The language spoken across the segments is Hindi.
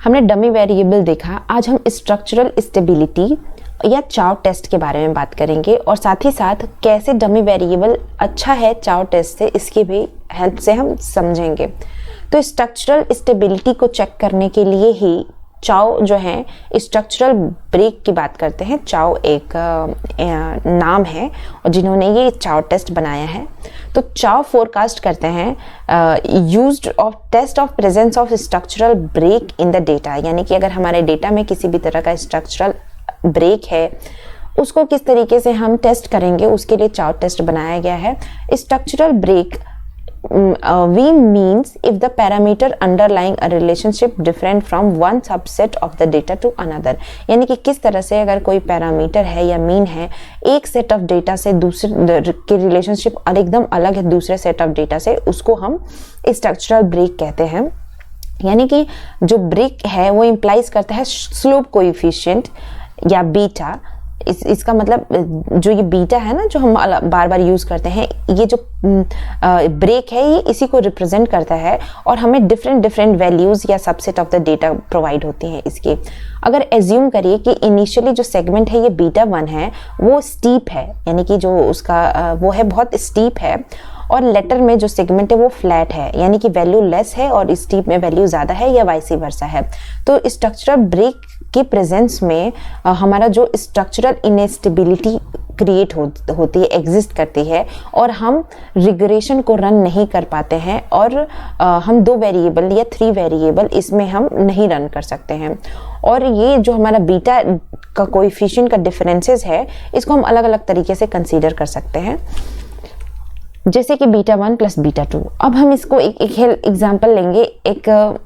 हमने डमी वेरिएबल देखा। आज हम स्ट्रक्चरल स्टेबिलिटी या चाव टेस्ट के बारे में बात करेंगे और साथ ही साथ कैसे डमी वेरिएबल अच्छा है चाव टेस्ट से, इसकी भी हेल्प से हम समझेंगे। तो स्ट्रक्चरल स्टेबिलिटी को चेक करने के लिए ही चाव जो है स्ट्रक्चरल ब्रेक की बात करते हैं। चाव एक नाम है और जिन्होंने ये चाव टेस्ट बनाया है। तो चाव फोरकास्ट करते हैं used of test of presence of structural break in the data, यानी कि अगर हमारे डेटा में किसी भी तरह का स्ट्रक्चरल ब्रेक है उसको किस तरीके से हम टेस्ट करेंगे, उसके लिए चाव टेस्ट बनाया गया है। Structural break V means if the parameter underlying a relationship different from one subset of the data to another, यानी कि किस तरह से अगर कोई पैरामीटर है या मीन है एक सेट ऑफ डेटा से दूसरे के रिलेशनशिप और एकदम अलग है दूसरे सेट ऑफ डेटा से, उसको हम स्ट्रक्चरल ब्रेक कहते हैं। यानी कि जो ब्रेक है वो इम्प्लाइज करता है स्लोप कोएफिशिएंट या बीटा। इसका मतलब जो ये बीटा है ना, जो हम बार बार यूज करते हैं, ये जो ब्रेक है ये इसी को रिप्रेजेंट करता है और हमें डिफरेंट वैल्यूज या subset of the data provide होती हैं इसके। अगर एज्यूम करिए कि इनिशियली जो सेगमेंट है ये बीटा 1 है, वो स्टीप है, यानी कि जो उसका वो है बहुत स्टीप है, और लेटर में जो सेगमेंट है वो फ्लैट है, यानी कि वैल्यू लेस है और स्टीप में वैल्यू ज़्यादा है या वाइस वर्सा है। तो स्ट्रक्चरल ब्रेक के प्रेजेंस में हमारा जो स्ट्रक्चरल इनस्टेबिलिटी क्रिएट होती है, एग्जिस्ट करती है, और हम रिग्रेशन को रन नहीं कर पाते हैं और हम 2 वेरिएबल या 3 वेरिएबल इसमें हम नहीं रन कर सकते हैं। और ये जो हमारा बीटा का कोएफिशिएंट का डिफरेंसेस है, इसको हम अलग अलग तरीके से कंसीडर कर सकते हैं, जैसे कि बीटा 1 प्लस बीटा 2। अब हम इसको एक एग्जाम्पल लेंगे, एक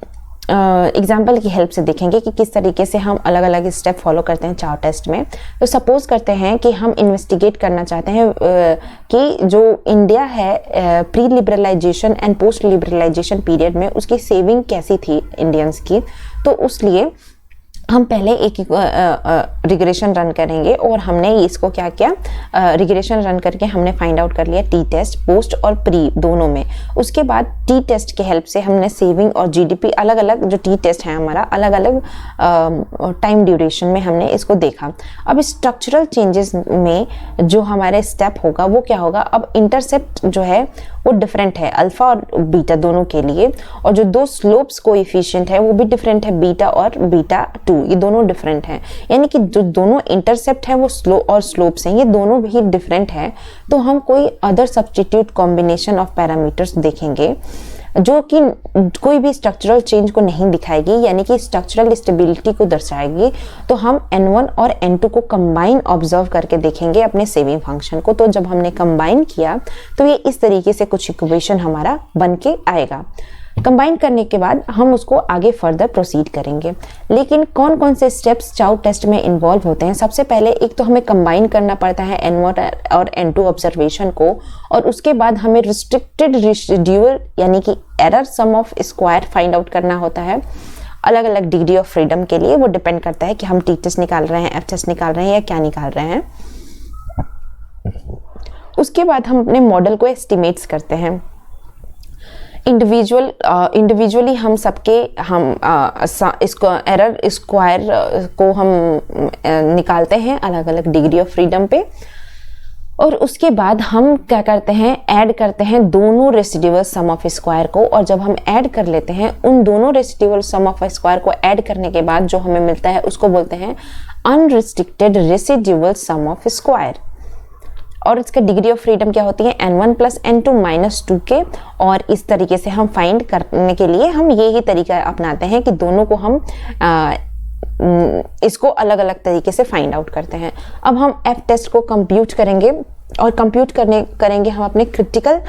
एग्जाम्पल की हेल्प से देखेंगे कि किस तरीके से हम अलग अलग स्टेप फॉलो करते हैं चाव टेस्ट में। तो सपोज करते हैं कि हम इन्वेस्टिगेट करना चाहते हैं कि जो इंडिया है pre liberalisation and post liberalisation period में उसकी सेविंग कैसी थी इंडियंस की। तो उसलिए हम पहले एक रिग्रेशन रन करेंगे और हमने इसको क्या किया, रिग्रेशन रन करके हमने फाइंड आउट कर लिया टी टेस्ट पोस्ट और प्री दोनों में। उसके बाद टी टेस्ट के हेल्प से हमने सेविंग और जीडीपी अलग अलग जो टी टेस्ट है हमारा अलग अलग टाइम ड्यूरेशन में हमने इसको देखा। अब स्ट्रक्चरल चेंजेस में जो हमारे स्टेप होगा वो क्या होगा, अब इंटरसेप्ट जो है वो डिफरेंट है अल्फा और बीटा दोनों के लिए, और जो 2 स्लोप्स कोएफिशिएंट है वो भी डिफरेंट है, बीटा और बीटा 2 ये दोनों डिफरेंट हैं। यानी कि जो दोनों इंटरसेप्ट है वो स्लोप्स हैं, ये दोनों भी डिफरेंट हैं। तो हम कोई other substitute combination of parameters देखेंगे जो कि कोई भी स्ट्रक्चरल चेंज को नहीं दिखाएगी, यानी कि स्ट्रक्चरल स्टेबिलिटी को दर्शाएगी। तो हम n1 और n2 को कंबाइन ऑब्जर्व करके देखेंगे अपने सेविंग फंक्शन को। तो जब हमने कंबाइन किया तो ये इस तरीके से कुछ इक्वेशन हमारा बन के आएगा। कंबाइन करने के बाद हम उसको आगे फर्दर प्रोसीड करेंगे। लेकिन कौन कौन से स्टेप्स चाव टेस्ट में इन्वॉल्व होते हैं, सबसे पहले एक तो हमें कंबाइन करना पड़ता है n1 और n2 ऑब्जर्वेशन को, और उसके बाद हमें रिस्ट्रिक्टेड रेसिड्यूअल यानी कि error sum of square find out करना होता है अलग अलग डिग्री ऑफ फ्रीडम के लिए। वो डिपेंड करता है कि हम टी टेस्ट निकाल रहे हैं, एफ टेस्ट निकाल रहे हैं या क्या निकाल रहे हैं। उसके बाद हम अपने मॉडल को एस्टिमेट्स करते हैं। इंडिविजुअली हम सबके इसको एरर स्क्वायर को हम निकालते हैं अलग अलग डिग्री ऑफ फ्रीडम पे, और उसके बाद हम क्या करते हैं, ऐड करते हैं दोनों रेसिड्यूअल सम ऑफ स्क्वायर को। और जब हम ऐड कर लेते हैं उन दोनों रेसिड्यूअल सम ऑफ स्क्वायर को ऐड करने के बाद जो हमें मिलता है उसको बोलते हैं unrestricted residual sum of square. और इसका डिग्री ऑफ फ्रीडम क्या होती है, n1 प्लस n2 माइनस 2 के। और इस तरीके से हम फाइंड करने के लिए हम यही तरीका अपनाते हैं कि दोनों को हम इसको अलग अलग तरीके से फाइंड आउट करते हैं। अब हम एफ टेस्ट को कंप्यूट करेंगे और कंप्यूट करेंगे हम अपने क्रिटिकल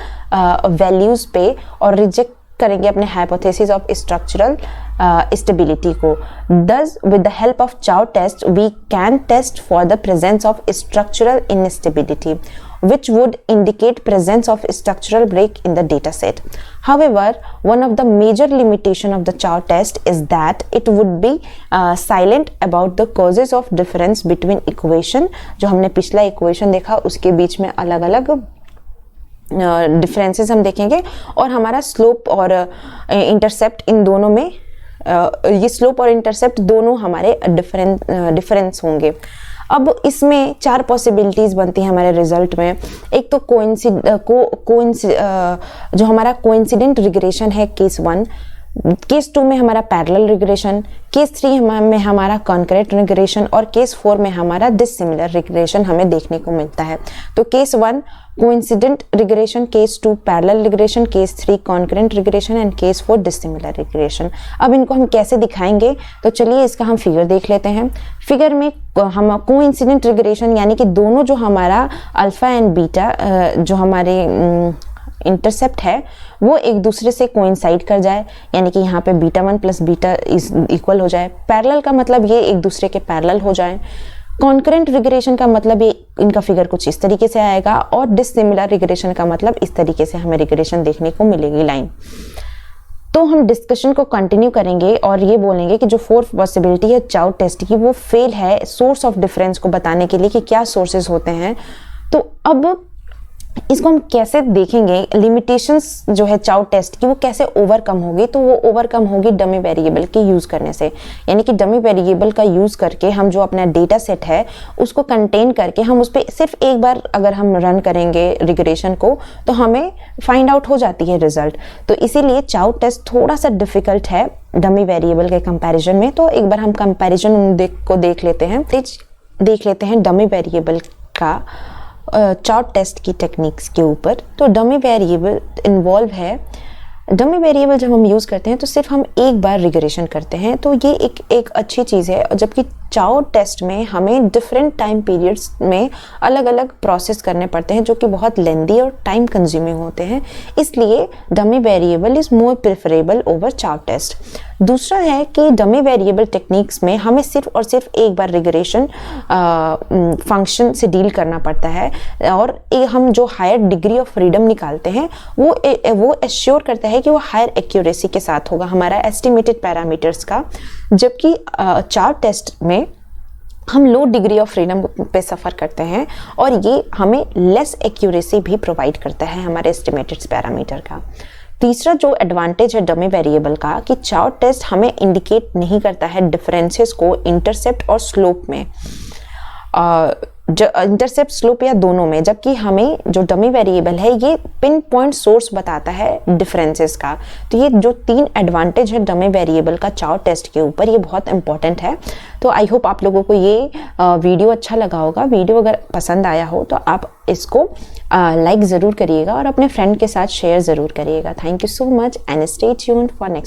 वैल्यूज पे और रिजेक्ट करेंगे अपने हाइपोथेसिस ऑफ स्ट्रक्चरल स्टेबिलिटी को। Thus, with the help of Chow test, we can test for the presence of structural instability, which would indicate presence of structural break in the data set. However, one of the major limitation of the Chow test is that it would be silent about the causes of difference between equation, जो हमने पिछला equation देखा उसके बीच में अलग अलग डिफरेंसेस हम देखेंगे, और हमारा स्लोप और इंटरसेप्ट इन दोनों में ये स्लोप और इंटरसेप्ट दोनों हमारे डिफरेंस होंगे। अब इसमें 4 पॉसिबिलिटीज बनती हैं हमारे रिजल्ट में। एक तो जो हमारा कोइंसिडेंट रिग्रेशन है केस 1, केस 2 में हमारा पैरेलल रिग्रेशन, केस 3 में हमारा कॉन्करेंट रिग्रेशन और केस 4 में हमारा डिसिमिलर रिग्रेशन हमें देखने को मिलता है। तो case 1 coincident regression, case 2 parallel regression, case 3 concurrent regression and case 4 dissimilar regression. अब इनको हम कैसे दिखाएंगे, तो चलिए इसका हम फिगर देख लेते हैं। फिगर में हम कोइंसिडेंट रिग्रेशन यानी कि दोनों जो हमारा अल्फा एंड बीटा जो हमारे इंटरसेप्ट है वो एक दूसरे से कोइंसाइड कर जाए, यानी कि यहाँ पे बीटा 1 प्लस बीटा इक्वल हो जाए। पैरेलल का मतलब ये एक दूसरे के पैरेलल हो जाए। कॉन्करेंट रिग्रेशन का मतलब ये इनका फिगर कुछ इस तरीके से आएगा और डिसिमिलर रिग्रेशन का मतलब इस तरीके से हमें रिग्रेशन देखने को मिलेगी लाइन। तो हम डिस्कशन को कंटिन्यू करेंगे और ये बोलेंगे कि जो 4th पॉसिबिलिटी है चाउ टेस्ट की वो फेल है सोर्स ऑफ डिफरेंस को बताने के लिए कि क्या सोर्सेज होते हैं। तो अब इसको हम कैसे देखेंगे, लिमिटेशंस जो है चाउ टेस्ट की वो कैसे ओवरकम होगी, तो वो ओवरकम होगी डमी वेरिएबल के यूज़ करने से। यानी कि डमी वेरिएबल का यूज़ करके हम जो अपना डेटा सेट है उसको कंटेन करके हम उस पर सिर्फ एक बार अगर हम रन करेंगे रिग्रेशन को तो हमें फाइंड आउट हो जाती है रिजल्ट। तो इसीलिए चाउ टेस्ट थोड़ा सा डिफिकल्ट है डमी वेरिएबल के कंपैरिजन में। तो एक बार हम कंपैरिजन को देख लेते हैं डमी वेरिएबल का चाउ टेस्ट की टेक्निक्स के ऊपर। तो डमी वेरिएबल इन्वॉल्व है, डमी वेरिएबल जब हम यूज़ करते हैं तो सिर्फ हम एक बार रिग्रेशन करते हैं, तो ये एक अच्छी चीज़ है। जबकि चाउ टेस्ट में हमें डिफरेंट टाइम पीरियड्स में अलग अलग प्रोसेस करने पड़ते हैं जो कि बहुत लेंदी और टाइम कंज्यूमिंग होते हैं, इसलिए dummy variable is more preferable over Chow test. दूसरा है कि डमी वेरिएबल टेक्निक्स में हमें सिर्फ और सिर्फ एक बार रिग्रेशन फंक्शन से डील करना पड़ता है और हम जो हायर डिग्री ऑफ फ्रीडम निकालते हैं वो एश्योर करता है कि वो हायर एक्यूरेसी के साथ होगा हमारा एस्टिमेटेड पैरामीटर्स का। जबकि चाउ टेस्ट में हम लो डिग्री ऑफ फ्रीडम पे सफ़र करते हैं और ये हमें लेस एक्यूरेसी भी प्रोवाइड करता है हमारे एस्टिमेटेड पैरामीटर का। तीसरा जो एडवांटेज है डमी वेरिएबल का कि चाउ टेस्ट हमें इंडिकेट नहीं करता है डिफरेंसेस को इंटरसेप्ट और स्लोप में, इंटरसेप्ट स्लोप या दोनों में, जबकि हमें जो डमी वेरिएबल है ये पिन पॉइंट सोर्स बताता है डिफरेंसेस का। तो ये जो 3 एडवांटेज है डमी वेरिएबल का चाउ टेस्ट के ऊपर, ये बहुत इंपॉर्टेंट है। तो आई होप आप लोगों को ये वीडियो अच्छा लगा होगा। वीडियो अगर पसंद आया हो तो आप इसको लाइक ज़रूर करिएगा और अपने फ्रेंड के साथ शेयर ज़रूर करिएगा। Thank you so much and stay tuned for next.